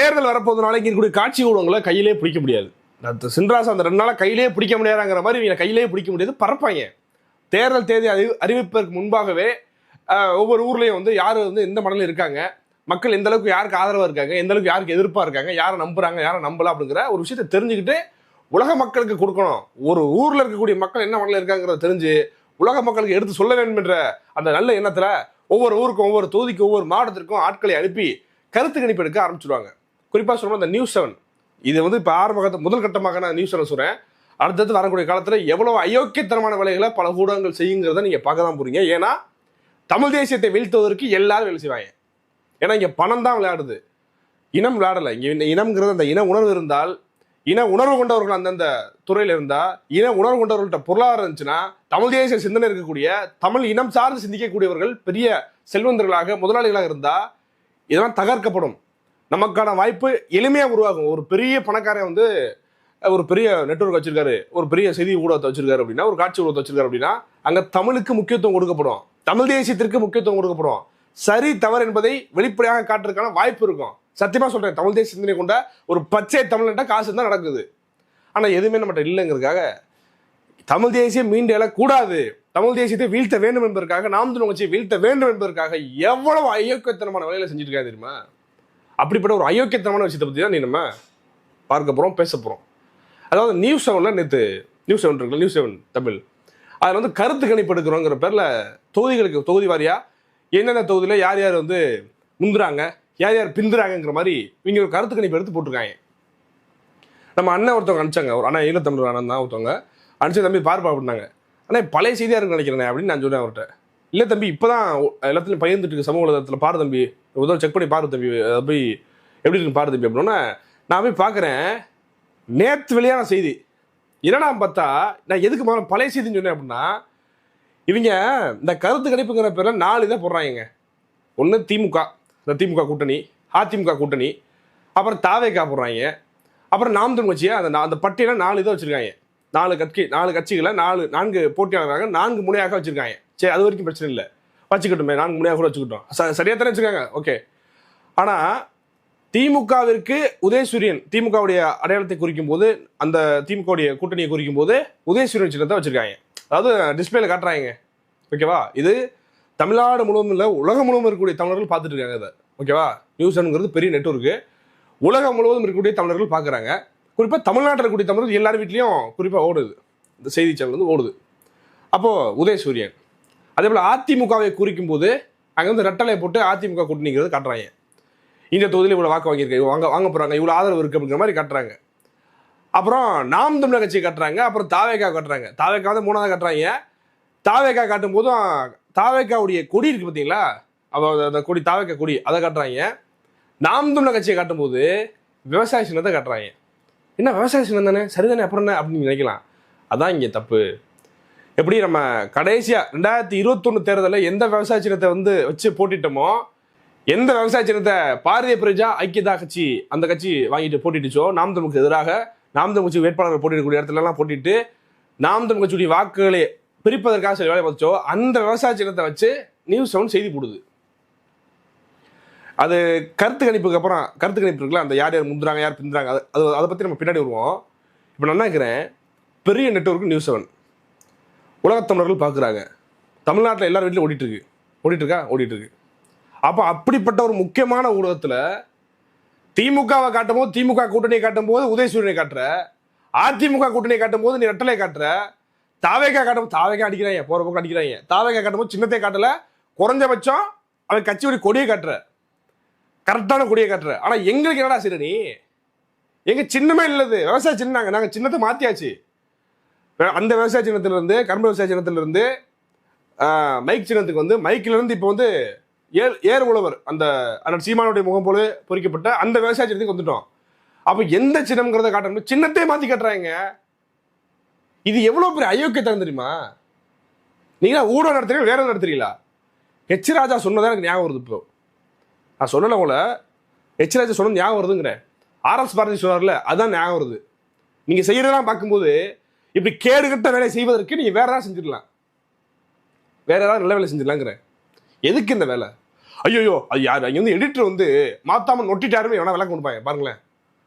தேர்தல் வரப்போதுனால இங்க இருக்கக்கூடிய காட்சி ஊடகங்களை கையிலே பிடிக்க முடியாது. சின்ராசா அந்த 2 நாளா கையிலே பிடிக்க முடியாதுங்கிற மாதிரி இவங்க கையிலே பிடிக்க முடியாது, பரப்பாங்க. தேர்தல் தேதி அறிவிப்பதற்கு முன்பாகவே ஒவ்வொரு ஊர்லயும் வந்து யாரு வந்து எந்த மடல இருக்காங்க, மக்கள் எந்த அளவுக்கு யாருக்கு ஆதரவா இருக்காங்க, எந்த அளவுக்கு யாருக்கு எதிர்ப்பா இருக்காங்க, யாரை நம்புறாங்க யாரை நம்பலாம் அப்படிங்கிற ஒரு விஷயத்தை தெரிஞ்சுக்கிட்டு உலக மக்களுக்கு கொடுக்கணும். ஒரு ஊர்ல இருக்கக்கூடிய மக்கள் என்ன மடல இருக்காங்கிறத தெரிஞ்சு உலக மக்களுக்கு எடுத்து சொல்ல வேண்டும் என்ற அந்த நல்ல எண்ணத்துல ஒவ்வொரு ஊருக்கும் ஒவ்வொரு தொகுதிக்கும் ஒவ்வொரு மாவட்டத்திற்கும் ஆட்களை அனுப்பி கருத்து கணிப்பு எடுக்க ஆரம்பிச்சிருவாங்க. குறிப்பா சொல்லணும் இந்த நியூஸ் 7, இது வந்து இப்ப ஆரம்ப முதல் கட்டமாக நான் நியூஸ் 7 சொல்றேன். அடுத்தது வரக்கூடிய காலத்துல எவ்வளவு அயோக்கியத்தனமான வேலைகளை பல ஊடகங்கள் செய்யுங்கிறத நீங்க பார்க்க தான் போறீங்க. ஏன்னா தமிழ் தேசியத்தை வீழ்த்துவதற்கு எல்லாரும் வேலை செய்வாங்க. ஏன்னா இங்க பணம் தான் விளையாடுது, இனம் விளையாடல. இங்க இனம்ங்கிறது அந்த இன உணர்வு இருந்தால், இன உணர்வு கொண்டவர்கள் அந்தந்த துறையில இருந்தா, இன உணர்வு கொண்டவர்கள்ட்ட பொருளாதாரம் இருந்துச்சுன்னா, தமிழ் தேசிய சிந்தனை இருக்கக்கூடிய தமிழ் இனம் சார்ந்து சிந்திக்கக்கூடியவர்கள் பெரிய செல்வந்தர்களாக முதலாளிகளாக இருந்தா இதெல்லாம் தகர்க்கப்படும். நமக்கான வாய்ப்பு எளிமையா உருவாகும். ஒரு பெரிய பணக்காரன் வந்து ஒரு பெரிய நெட்வொர்க் வச்சிருக்காரு, ஒரு பெரிய செய்தி ஊடகத்தை வச்சிருக்காரு அப்படின்னா, ஒரு காட்சி ஊடகத்தை வச்சிருக்காரு அப்படின்னா, அங்க தமிழுக்கு முக்கியத்துவம் கொடுக்கப்படும், தமிழ் தேசியத்திற்கு முக்கியத்துவம் கொடுக்கப்படும். சரி தவறு என்பதை வெளிப்படையாக காட்டுறதுக்கான வாய்ப்பு இருக்கும். சத்தியமா சொல்றேன், தமிழ் தேசிய சிந்தனை கொண்ட ஒரு பச்சை தமிழ்நாட்டா காசு தான் நடக்குது. ஆனா எதுவுமே நம்மகிட்ட இல்லைங்கிறதுக்காக தமிழ் தேசியம் மீண்டு எழக்கூடாது, தமிழ் தேசியத்தை வீழ்த்த வேண்டும் என்பதற்காக, நாம் தமிழர் கட்சியை வீழ்த்த வேண்டும் என்பதற்காக எவ்வளவு அயோக்கியத்தனமான வேலையில செஞ்சுட்டு இருக்காது தெரியுமா? அப்படிப்பட்ட ஒரு அயோக்கியத்தனமான விஷயத்தை பத்தி தான் நீ நம்ம பார்க்க போறோம், பேச போறோம். அதாவது நியூஸ் 7ல நேற்று நியூஸ் 7 இருக்குல்ல, நியூஸ் 7 தமிழ், அதில் வந்து கருத்து கணிப்பு எடுக்கிறோங்கிற பேரில் தொகுதிகளுக்கு தொகுதி வாரியா என்னென்ன தொகுதியில் யார் யார் வந்து முந்துறாங்க யார் யார் பிந்துறாங்கிற மாதிரி இவங்க ஒரு கருத்து கணிப்பு எடுத்து போட்டிருக்காங்க. நம்ம அண்ணன் ஒருத்தவங்க அனுப்பிச்சாங்க, ஒரு அண்ணா ஈழத்தமிழர் அண்ணன் தான் ஒருத்தவங்க அனுப்பிச்சு, தம்பி பார்ப்பா அப்படின்னாங்க. ஆனால் பழைய செய்தியாக இருக்குன்னு நினைக்கிறேன் அப்படின்னு நான் சொன்னேன் அவர்கிட்ட. இல்லை தம்பி இப்போ தான் எல்லாத்துலையும் பகிர்ந்துட்டு இருக்கு சமூக வலைதளத்தில், பாரு தம்பி உதவி செக் பண்ணி பாரு தம்பி, அதை போய் எப்படி இருக்குன்னு பாரு தம்பி அப்படின்னா நான் போய் பார்க்குறேன். நேற்று வெளியான செய்தி என்னன்னா பார்த்தா, நான் எதுக்கு முதல்ல பழைய செய்தின்னு சொன்னேன் அப்படின்னா, இவங்க இந்த கருத்து கணிப்புங்கிற பேரில் 4 இதை போடுறாங்க. ஒன்று திமுக, இந்த திமுக கூட்டணி, அதிமுக கூட்டணி, அப்புறம் தாவேகா போடுறாங்க, அப்புறம் நாம் தமிழர் கட்சியை அந்த பட்டியலில் 4 இதை வச்சுருக்காங்க. 4 கட்சிகளை 4 போட்டியாளராக 4 முனையாக வச்சுருக்காங்க. சரி, அது வரைக்கும் பிரச்சனை இல்லை, வச்சுக்கிட்டோமே 4 முனையாக கூட வச்சுக்கிட்டோம், சரியாக தானே வச்சுருக்காங்க, ஓகே. ஆனால் திமுகவிற்கு உதயசூரியன், திமுகவுடைய அடையாளத்தை குறிக்கும் போது, அந்த திமுகவுடைய கூட்டணியை குறிக்கும் போது உதயசூரியன் சின்னத்தை வச்சிருக்காங்க. அதாவது டிஸ்பிளேல காட்டுறாங்க, ஓகேவா? இது தமிழ்நாடு முழுவதும் இல்லை, உலகம் முழுவதும் இருக்கக்கூடிய தமிழர்கள் பார்த்துட்டு இருக்காங்க இதை, ஓகேவா? நியூஸ் 7ங்கிறது பெரிய நெட்வொர்க்கு, உலகம் முழுவதும் இருக்கக்கூடிய தமிழர்கள் பார்க்குறாங்க. குறிப்பாக தமிழ்நாட்டில் இருக்கக்கூடிய தமிழர்கள் எல்லார் வீட்லையும் குறிப்பாக ஓடுது, இந்த செய்தி சேனல் வந்து ஓடுது. அப்போது உதயசூரியன் அதே போல் அதிமுகவை குறிக்கும் போது அங்கே வந்து ரெட்டலையை போட்டு அதிமுக கூட்டணிங்கிறது காட்டுறாங்க. இந்த தொகுதியில் இவ்வளோ வாக்கு வாங்கியிருக்காங்க, வாங்க போகிறாங்க, இவ்வளோ ஆதரவு இருக்குது அப்படிங்கிற மாதிரி காட்டுறாங்க. அப்புறம் நாம் தமிழர் கட்சி காட்டுறாங்க, அப்புறம் தாவேகா காட்டுறாங்க. தாவேகா வந்து 3ஆவது காட்டுறாங்க. தாவேகா காட்டும் போதும் தாவேகாவுடைய கொடி இருக்குது பார்த்தீங்களா, அந்த கொடி தாவேகா கொடி அதை காட்டுறாங்க. நாம் தமிழர் கட்சியை காட்டும்போது விவசாய சின்னத்தை காட்டுறாங்க. என்ன விவசாய சின்னம் தானே, சரிதானே, அப்புறம் என்ன அப்படின்னு நினைக்கலாம். அதான் இங்கே தப்பு. எப்படி நம்ம கடைசியாக 2021 தேர்தலில் எந்த விவசாய சின்னத்தை வந்து வச்சு போட்டிட்டோமோ, எந்த விவசாய சின்னத்தை பாரதிய பிரஜா ஐக்கியதா கட்சி அந்த கட்சி வாங்கிட்டு போட்டிட்டுச்சோ, நாம் தமிழுக்கு எதிராக நாம் தமிழ் கட்சி வேட்பாளர்கள் போட்டிடக்கூடிய இடத்துலலாம் போட்டிட்டு நாம் தமிழ் கட்சியுடைய வாக்குகளை பிரிப்பதற்காக சில வேலை பார்த்துச்சோ, அந்த விவசாய சின்னத்தை வச்சு நியூஸ் 7 செய்தி போடுது. அது கருத்து கணிப்புக்கு அப்புறம் கருத்து கணிப்பு இருக்குல்ல, அந்த யார் யார் முந்துறாங்க யார் பிந்துறாங்க, அதை பற்றி நம்ம பின்னாடி வருவோம். இப்போ நான் நினைக்கிறேன், பெரிய நெட்வொர்க்கு நியூஸ் 7 உலகத்தமிழர்கள் பார்க்குறாங்க, தமிழ்நாட்டில் எல்லார் வீட்டிலும் ஓடிட்டு இருக்கு. அப்போ அப்படிப்பட்ட ஒரு முக்கியமான ஊடகத்தில் திமுகவை காட்டும் போது திமுக கூட்டணியை காட்டும் போது உதயசூரியனை காட்டுற, அதிமுக கூட்டணியை காட்டும் போது நீ ரெட்டலை காட்டுற, தாவேகா காட்டும் தாவேகா அடிக்கிறாங்க, போகிற பக்கம் அடிக்கிறாங்க. தாவேகா காட்டும் போது சின்னத்தை காட்டல, குறைஞ்சபட்சம் அவன் கட்சியுடைய கொடியை காட்டுற, கரெக்டான கொடியை காட்டுற. ஆனால் எங்களுக்கு என்னடா சரி, நீ எங்க சின்னமே இல்லது, விவசாய சின்னம், நாங்கள் சின்னத்தை மாற்றியாச்சு. அந்த விவசாய சின்னத்திலிருந்து கரும்பு விவசாய சின்னத்திலிருந்து மைக் சின்னத்துக்கு வந்து மைக்கிலிருந்து இப்போ வந்து ஏர் உழவர் அந்த சீமானுடைய முகம் போல பொறிக்கப்பட்ட அந்த விவசாய சின்னத்துக்கு வந்துட்டோம். அப்போ எந்த சின்னம்ங்கிறத காட்டணும், சின்னத்தை மாற்றி காட்டுறாங்க. இது எவ்வளோ பெரிய அயோக்கியத்தனம் தெரியுமா? நீங்களா ஊடகம் நடத்துறீங்க, வேற நடத்துறீங்களா? ஹெச் ராஜா சொன்னதான் எனக்கு ஞாபகம் வருது. இப்போ நான் சொல்லலை உங்களை, ஹெச் ராஜா சொன்னது ஞாபகம் வருதுங்கிறேன். RS பாரதி சொன்னார்ல, அதுதான் ஞாபகம் வருது. நீங்கள் செய்யறதெல்லாம் பார்க்கும்போது இப்படி கேடுகட்ட வேலை செய்வதற்கு நீங்கள் வேற ஏதாவது செஞ்சிடலாம், வேற ஏதாவது நல்ல வேலை செஞ்சிடலாங்கிறேன். எதுக்கு இந்த வேலை? ஐயோ அது யார் அங்கே வந்து எடிட்டர் வந்து மாத்தாம நொட்டிட்டாருமே எவனா விளக்கம் கொடுப்பாங்க பாருங்களேன்.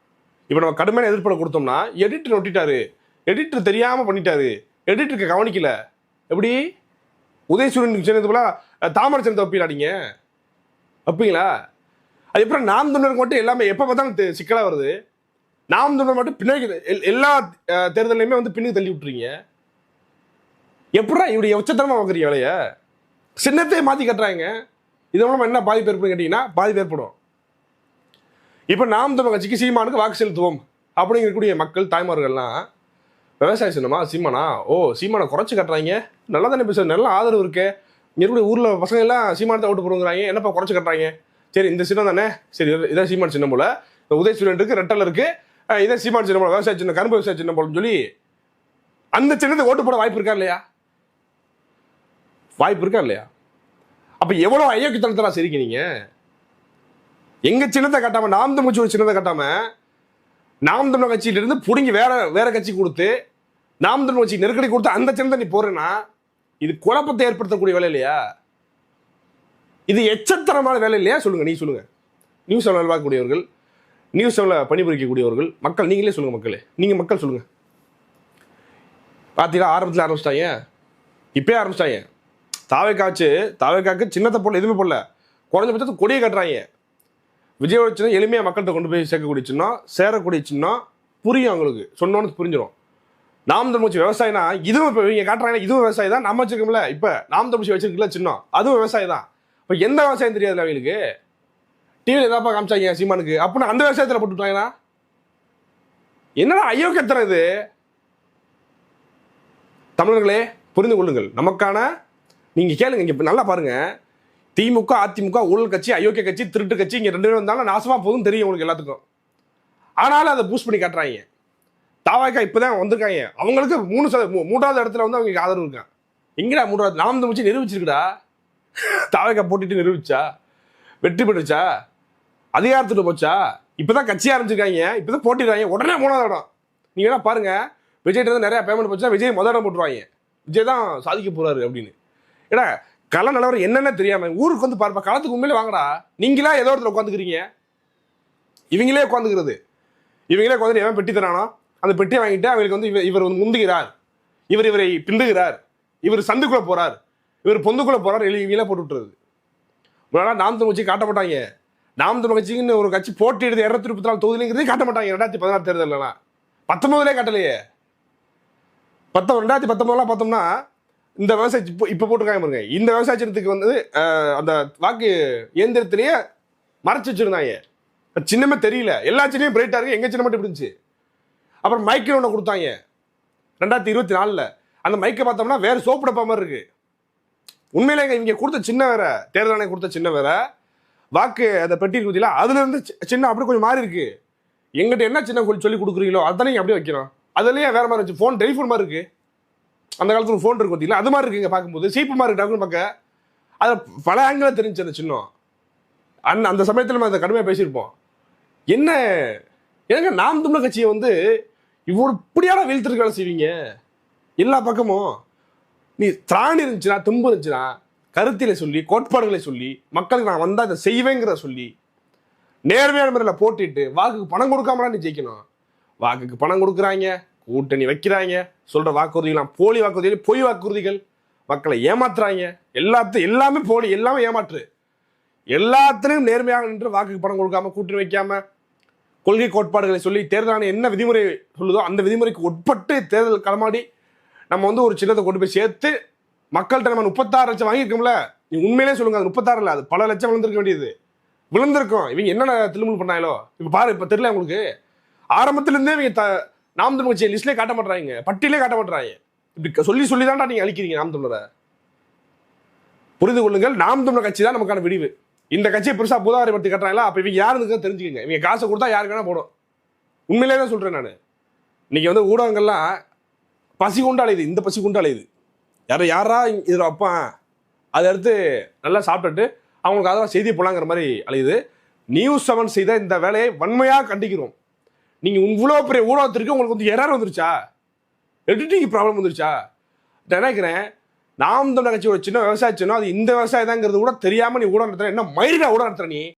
இப்போ நம்ம கடுமையான எதிர்ப்பை கொடுத்தோம்னா எடிட்டர் நொட்டிட்டாரு, எடிட்டர் தெரியாம பண்ணிட்டாரு, எடிட்டருக்கு கவனிக்கல. எப்படி உதயசூரியன் சொன்னது போல தாமரை சந்தை வைப்பீங்க வைப்பீங்களா? அது எப்படி நாம் தமிழருக்கு மட்டும் எல்லாமே எப்போ பார்த்தாலும் சிக்கலாக வருது. நாம் தமிழர் மட்டும் பின்னாடி எல்லா தேர்தலையுமே வந்து பின்னுக்கு தள்ளி விட்டுறீங்க. எப்படா இப்படி உச்சத்தரமா பார்க்குறீங்க வேலைய? சின்னத்தையே மாற்றி கட்டுறாங்க. இது மூலமா என்ன பாதிப்பு ஏற்படும் கேட்டீங்கன்னா பாதிப்பு ஏற்படும். இப்போ நாம் தமிழ் கட்சிக்கு சீமானுக்கு வாக்கு செலுத்துவோம் அப்படிங்கக்கூடிய மக்கள் தாய்மார்கள்லாம் விவசாய சின்னமா சீமானா? ஓ சீமானை குறைச்சி கட்டுறாங்க, நல்லா தானே பேசுறது, நல்ல ஆதரவு இருக்கு, இங்கே இருக்கக்கூடிய ஊரில் பசங்க எல்லாம் சீமானத்தை ஓட்டு போடுங்கிறாங்க, என்னப்பா குறைச்சி கட்டுறாங்க? சரி இந்த சின்னம் தானே, சரி இதான் சீமான் சின்னம் போல, உதயசூரியன் இருக்கு, ரெட்டல் இருக்கு, இதே சீமான் சின்னம் போல, விவசாய சின்னம், கரும்பு விவசாய சின்னம் போலன்னு சொல்லி அந்த சின்னத்தை ஓட்டு போட வாய்ப்பு இருக்கா இல்லையா? வாய்ப்பு இருக்கா இல்லையா? அப்ப எவ்வளவு ஐயோக்கியத்தனத்தெல்லாம் சரிங்க நீங்க. எங்க சின்னத்தை கட்டாம நாம் தமிழ் ஒரு சின்னத்தை கட்டாம நாம் தமிழ் கட்சியில இருந்து புடுங்கி வேற கட்சி கொடுத்து நாம் தமிழ் கட்சி நெருக்கடி கொடுத்து அந்த சின்னத்தை நீ போறேன்னா இது குழப்பத்தை ஏற்படுத்தக்கூடிய வேலை இல்லையா? இது எச்சத்தரமான வேலை இல்லையா? சொல்லுங்க, நீ சொல்லுங்க. நியூஸ் செவனில் பார்க்கக்கூடியவர்கள், நியூஸ் செவனில் பணிபுரிக்கக்கூடியவர்கள், மக்கள் நீங்களே சொல்லுங்க. மக்களே நீங்க மக்கள் சொல்லுங்க. பார்த்தீங்களா ஆரம்பத்தில் ஆரம்பிச்சிட்டாங்க, இப்பயே ஆரம்பிச்சிட்டாங்க. தாவேக்காக்கு சின்னத்தை போடல, எதுவுமே போடல, குறைஞ்சபட்சத்துக்கு கொடியை கட்டுறாங்க. விஜயோட சின்னம் எளிமையாக மக்கள்கிட்ட கொண்டு போய் சேர்க்கக்கூடிய சின்னம், சேரக்கூடிய சின்னம், புரியும் அவங்களுக்கு, சொன்னோன்னு புரிஞ்சிடும். நாம் தமிழ் விவசாயம்னா இதுவும் இப்போ இவங்க காட்டுறாங்க, இதுவும் விவசாயம் தான். நம்ம வச்சிருக்கோம்ல இப்போ நாம் தமிழ் வச்சிருக்கல சின்னம், அதுவும் விவசாயம் தான். இப்போ எந்த விவசாயம் தெரியாதுல்ல அவங்களுக்கு? டிவியில் எதாப்பா காமிச்சாங்க சீமானுக்கு அப்படின்னா அந்த விவசாயத்தில் போட்டுவிட்டாங்கன்னா என்னடா அயோக்கியத்தனம் இது? தமிழர்களே புரிந்து கொள்ளுங்கள். நமக்கான நீங்க கேளுங்க, இங்க நல்லா பாருங்க. திமுக அதிமுக ஊழல் கட்சி, அயோக்கிய கட்சி, திருட்டு கட்சி, இங்க ரெண்டு பேரும் வந்தாலும் நாசமா போதும் தெரியும் உங்களுக்கு எல்லாத்துக்கும். ஆனாலும் அதை பூஸ்ட் பண்ணி காட்டுறாங்க. தாவாக்கா இப்பதான் வந்திருக்காங்க, அவங்களுக்கு 3வது இடத்துல வந்து அவங்களுக்கு ஆதரவு இருக்கான். எங்கடா 3வது? நாம் தமிழ் நிரூபிச்சிருக்குடா. தாவாக்கா போட்டிட்டு நிரூபிச்சா, வெற்றி பெற்றுச்சா, அதிகாரத்துட்டு போச்சா? இப்பதான் கட்சி ஆரம்பிச்சிருக்காங்க, இப்பதான் போட்டிடுறாங்க, உடனே 3வது இடம். நீங்க என்ன பாருங்க, விஜய்கிட்ட வந்து நிறைய பேமெண்ட் போச்சா, விஜய் முதல் இடம் போட்டுருவாங்க, விஜய் தான் சாதிக்க போறாரு அப்படின்னு. ஏடா கள நிலவரம் என்னென்ன தெரியாம ஊருக்கு வந்து பாருப்பா, களத்துக்கு உண்மையிலே வாங்கடா. நீங்களா ஏதோ இடத்துல உட்காந்துக்கிறீங்க, இவங்களே உட்காந்துக்கிறது. இவங்களே உட்காந்து எவன் பெட்டி தரானோ அந்த பெட்டியை வாங்கிட்டு அவங்களுக்கு வந்து இவர் வந்து முந்துகிறார், இவரை பிந்துகிறார், இவர் சந்துக்குள்ள போறார், இவர் பொந்துக்குள்ள போறார், இவங்களே போட்டு விட்டுறது. முன்னாடி நாம் தமிழ் கட்சி காட்ட மாட்டாங்க. நாம் தமிழ் கட்சிக்குன்னு ஒரு கட்சி போட்டி எடுத்து 234 தொகுதிங்கிறதே காட்ட மாட்டாங்க. 2016 தேர்தலாம் 19 காட்டலையே. 2019 பார்த்தோம்னா இந்த விவசாய இப்ப போட்டுருக்காங்க பாருங்க, இந்த விவசாய சின்னத்துக்கு வந்து அந்த வாக்கு இயந்திரத்திலேயே மறைச்சு வச்சிருந்தாங்க, சின்னமே தெரியல. எல்லா சின்னமும் பிரைட்டா இருக்கு, எங்க சின்ன மட்டும் இருந்துச்சு. அப்புறம் மைக்கு ஒன்று கொடுத்தாங்க 2024. அந்த மைக்கை பார்த்தோம்னா வேற சோப்பு டப்பா மாதிரி இருக்கு. உண்மையிலே இங்க கொடுத்த சின்ன வேற, தேர்தல் ஆணையம் கொடுத்த சின்ன வேற, வாக்கு அந்த பெட்டி இருக்குதுல அதுல இருந்து சின்ன அப்படி கொஞ்சம் மாறி இருக்கு. எங்கிட்ட என்ன சின்ன சொல்லி கொடுக்குறீங்களோ அதானே அப்படியே வைக்கணும். அதுலயே வேற மாதிரி இருந்துச்சு. ஃபோன் டெலிஃபோன் மாதிரி இருக்கு, அந்த காலத்துல ஃபோன் இருக்கு பார்த்தீங்களா, அது மாதிரி இருக்குங்க பார்க்கும்போது. சீப்பு மாதிரி இருக்கு பார்க்க, அது பல ஆங்கில தெரிஞ்சு அந்த சின்னம். அந்த சமயத்தில் நம்ம அதை கடுமையாக பேசியிருப்போம். என்ன ஏங்க நாம் தமிழர் கட்சியை வந்து இவ்வளோ இப்படியான வீழ்த்திற்கு வேலை செய்வீங்க? எல்லா பக்கமும் நீ திராணி இருந்துச்சுன்னா, தும்பு இருந்துச்சுன்னா, கருத்தில சொல்லி, கோட்பாடுகளை சொல்லி, மக்களுக்கு நான் வந்தா இதை செய்வேங்கிற சொல்லி, நேர்மையான முறையில் போட்டிட்டு வாக்குக்கு பணம் கொடுக்காமலாம் நீ ஜெயிக்கணும். வாக்குக்கு பணம் கொடுக்குறாங்க, கூட்டணி வைக்கிறாங்க, சொல்ற வாக்குறுதிகள்லாம் போலி வாக்குறுதிகள், பொய் வாக்குறுதிகள், மக்களை ஏமாத்துறாங்க. எல்லாமே போலி, எல்லாமே ஏமாற்று. எல்லாத்திலையும் நேர்மையாக நின்று வாக்குக்கு பணம் கொடுக்காம, கூட்டணி வைக்காம, கொள்கை கோட்பாடுகளை சொல்லி, தேர்தல் ஆணையம் என்ன விதிமுறை சொல்லுதோ அந்த விதிமுறைக்கு உட்பட்டு தேர்தல் களமாடி நம்ம வந்து ஒரு சின்னத்தை கொண்டு போய் சேர்த்து மக்கள்கிட்ட நம்ம 36 லட்சம் வாங்கியிருக்கோம்ல. நீ உண்மையிலே சொல்லுங்க, அது 36 இல்லை, அது பல லட்சம் விழுந்திருக்க வேண்டியது. விழுந்திருக்கும். இவங்க என்னென்ன திருமணம் பண்ணாங்களோ இப்ப பாரு. இப்ப தெரியல உங்களுக்கு, ஆரம்பத்துல இருந்தே இவங்க நாம் தமிழ் கட்சி லிஸ்ட்லேயே காட்ட மாட்டாங்க, பட்டியலே காட்ட மாட்டாங்க. இப்படி சொல்லி தான்டா நீங்க அழிக்கிறீங்க நாம் தமிழரை. புரிந்து கொள்ளுங்கள், நாம் தமிழர் கட்சி தான் நமக்கான விடிவு. இந்த கட்சியை பெருசா பூதாரிபடுத்தி கட்டுறாங்களா, அப்ப இவங்க யாருன்னு தெரிஞ்சுக்கங்க. இவங்க காசை கொடுத்தா யாருக்கு வேணா போடும். உண்மையிலே தான் சொல்றேன் நான். இன்னைக்கு வந்து ஊடகங்கள்லாம் பசி கொண்டு அலையுது, இந்த பசி கொண்டு அலையுது. யாரா இதில் வைப்பான், அதை எடுத்து நல்லா சாப்பிட்டுட்டு அவங்களுக்கு அதான் செய்தி போலாங்கிற மாதிரி அலையுது. நியூஸ் 7 செய்த இந்த வேலையை வன்மையாக கண்டிக்கிறோம். நீங்க இவ்வளோ பெரிய ஊடகத்திற்கு உங்களுக்கு வந்து எரர் வந்துருச்சா, எடிட்டிங் ப்ராப்ளம் வந்துருச்சா? நினைக்கிறேன் நாம் தமிழர் கட்சி ஒரு சின்ன விவசாய சின்னம், அது இந்த விவசாயம் தாங்கிறது கூட தெரியாம நீ ஊடகம் நடத்துற, என்ன மயிரிடா ஊடகம் நடத்துற நீ?